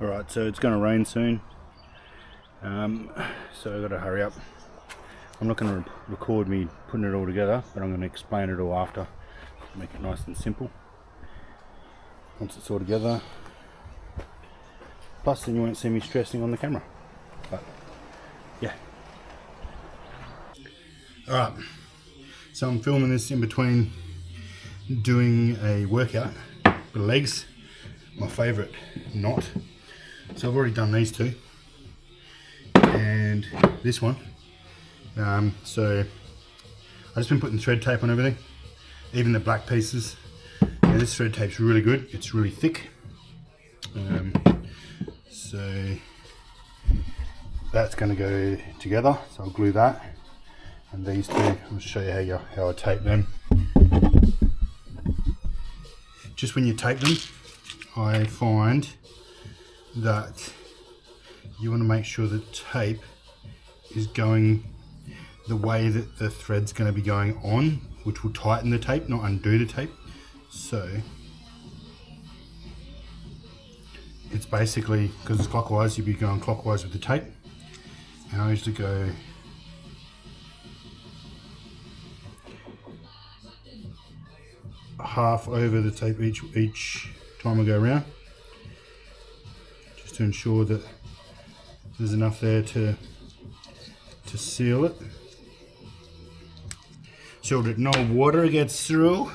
Alright, so it's going to rain soon, so I've got to hurry up. I'm not going to record me putting it all together, but I'm going to explain it all after, make it nice and simple once it's all together. Plus then you won't see me stressing on the camera, but yeah. Alright, so I'm filming this in between doing a workout for legs, my favourite knot. So I've already done these two and this one. So I've just been putting thread tape on everything, even the black pieces. And this thread tape's really good, it's really thick. So that's going to go together, so I'll glue that. And these two, I'll show you how I tape them. Just when you tape them, I find that you want to make sure the tape is going the way that the thread's going to be going on, which will tighten the tape, not undo the tape. So it's basically, because it's clockwise, you'll be going clockwise with the tape, and I usually go half over the tape each time I go around, just to ensure that there's enough there to seal it, so that no water gets through.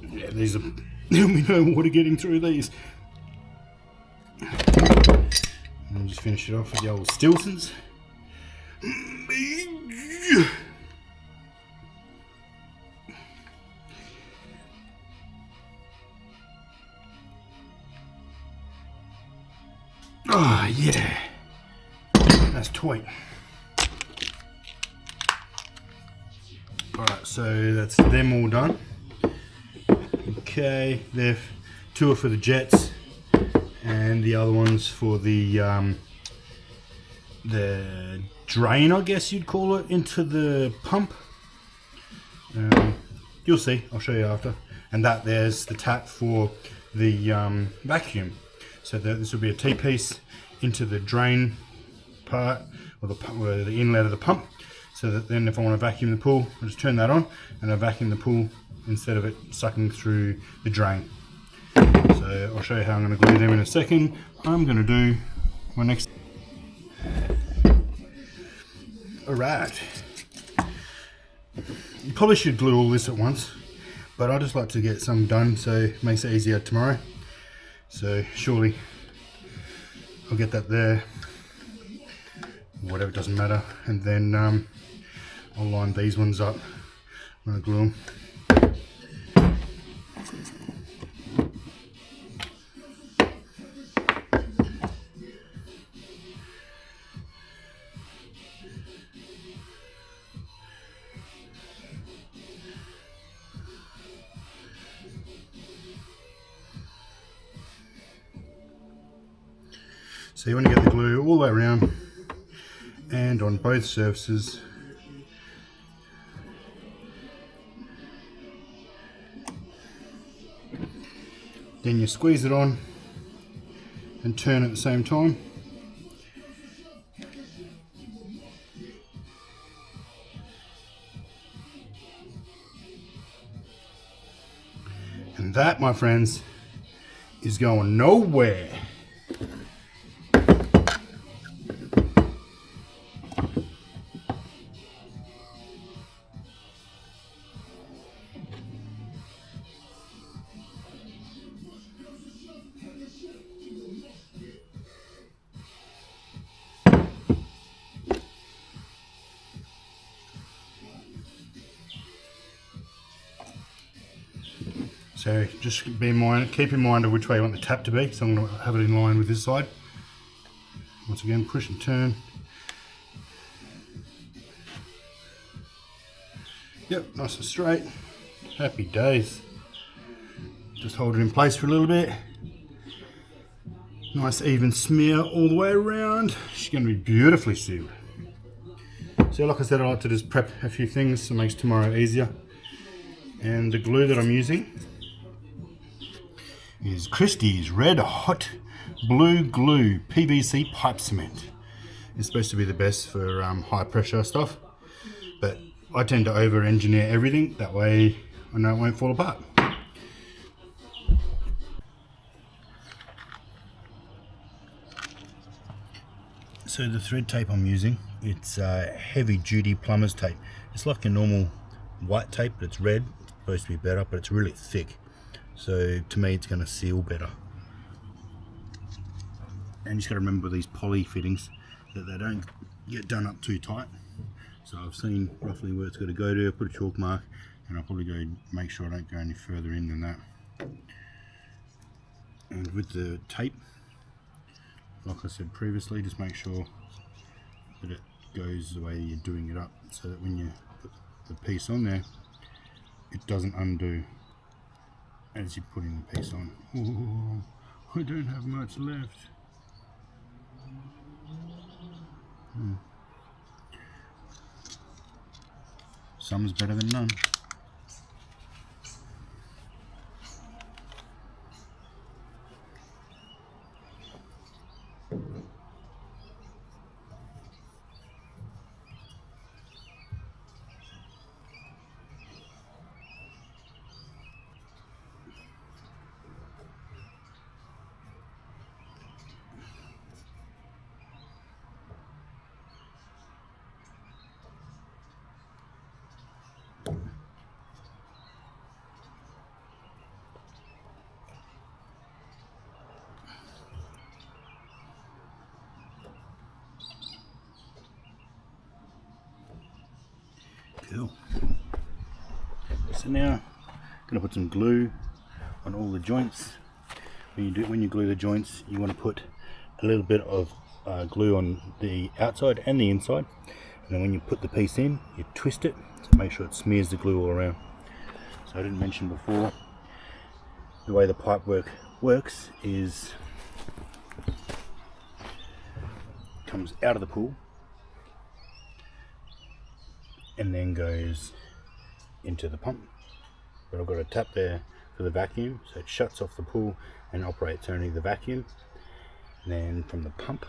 Yeah, these are, there'll be no water getting through these. And I'll just finish it off with the old Stiltons. Oh yeah, that's tweet. Alright, so that's them all done. Okay, they're two are for the jets, and the other one's for the drain, I guess you'd call it, into the pump. You'll see, I'll show you after. And that there's the tap for the vacuum. So this will be a T-piece into the drain part, or the inlet of the pump, so that then if I want to vacuum the pool, I just turn that on and I vacuum the pool instead of it sucking through the drain. So I'll show you how I'm going to glue them in a second. I'm going to do my next. Alright, you probably should glue all this at once, but I just like to get some done so it makes it easier tomorrow. So surely I'll get that there, whatever, it doesn't matter, and then I'll line these ones up when I glue them. So you want to get the glue all the way around and on both surfaces. Then you squeeze it on and turn at the same time. And that, my friends, is going nowhere. So just keep in mind of which way you want the tap to be. So I'm going to have it in line with this side. Once again, push and turn. Yep, nice and straight. Happy days. Just hold it in place for a little bit. Nice even smear all the way around. She's going to be beautifully sealed. So like I said, I like to just prep a few things so it makes tomorrow easier. And the glue that I'm using is Christie's Red Hot Blue Glue PVC Pipe Cement. It's supposed to be the best for high pressure stuff, but I tend to over engineer everything, that way I know it won't fall apart. So the thread tape I'm using, it's heavy duty plumber's tape. It's like a normal white tape, but it's red. It's supposed to be better, but it's really thick. So to me it's going to seal better. And you just got to remember these poly fittings that they don't get done up too tight. So I've seen roughly where it's got to go to. I put a chalk mark, and I'll probably go make sure I don't go any further in than that. And with the tape, like I said previously, just make sure that it goes the way you're doing it up, so that when you put the piece on there, it doesn't undo as you're putting the piece on. Oh, I don't have much left. Some's better than none. Cool. So now I'm going to put some glue on all the joints. When you glue the joints, you want to put a little bit of glue on the outside and the inside, and then when you put the piece in, you twist it to make sure it smears the glue all around. So I didn't mention before, the way the pipe works is comes out of the pool and then goes into the pump. But I've got a tap there for the vacuum, so it shuts off the pool and operates only the vacuum. And then from the pump,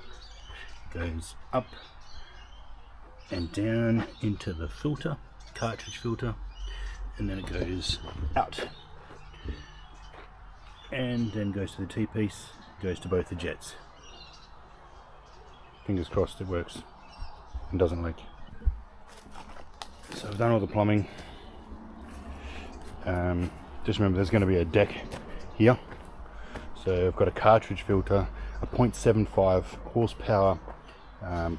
it goes up and down into the filter, cartridge filter, and then it goes out. And then goes to the T-piece, goes to both the jets. Fingers crossed it works and doesn't leak. So I've done all the plumbing. Just remember there's going to be a deck here. So I've got a cartridge filter, a 0.75 horsepower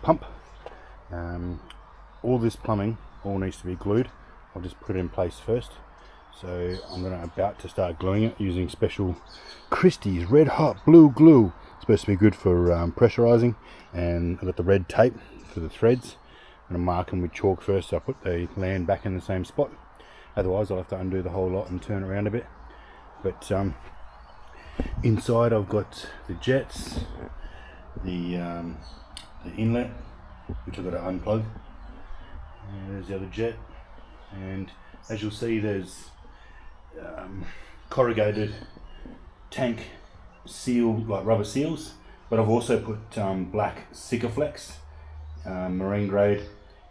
pump. All this plumbing all needs to be glued. I'll just put it in place first. So I'm about to start gluing it using special Christie's Red Hot Blue Glue. It's supposed to be good for pressurizing, and I've got the red tape for the threads. I'm going to mark them with chalk first, so I put the land back in the same spot. Otherwise I'll have to undo the whole lot and turn around a bit. But inside I've got the jets, the inlet, which I've got to unplug. And there's the other jet, and as you'll see there's corrugated tank seal, like rubber seals, but I've also put black Sikaflex marine grade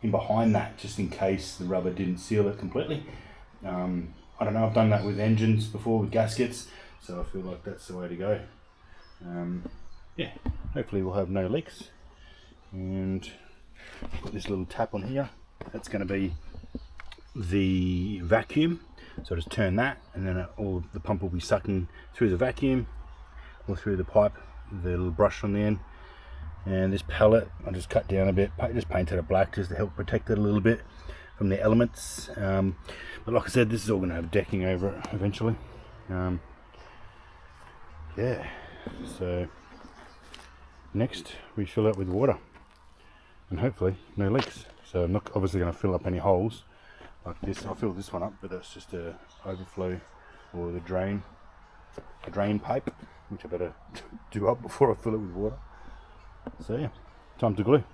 in behind that, just in case the rubber didn't seal it completely. I don't know, I've done that with engines before, with gaskets, so I feel like that's the way to go. Yeah, hopefully we'll have no leaks. And put this little tap on here, that's going to be the vacuum, so just turn that, and then all the pump will be sucking through the vacuum or through the pipe, the little brush on the end. And this pallet I just cut down a bit, just painted it black just to help protect it a little bit from the elements. But like I said, this is all going to have decking over it eventually. Yeah, so next we fill it with water and hopefully no leaks. So I'm not obviously going to fill up any holes like this. I'll fill this one up, but that's just a overflow or the drain, a drain pipe, which I better do up before I fill it with water. So yeah, time to glue.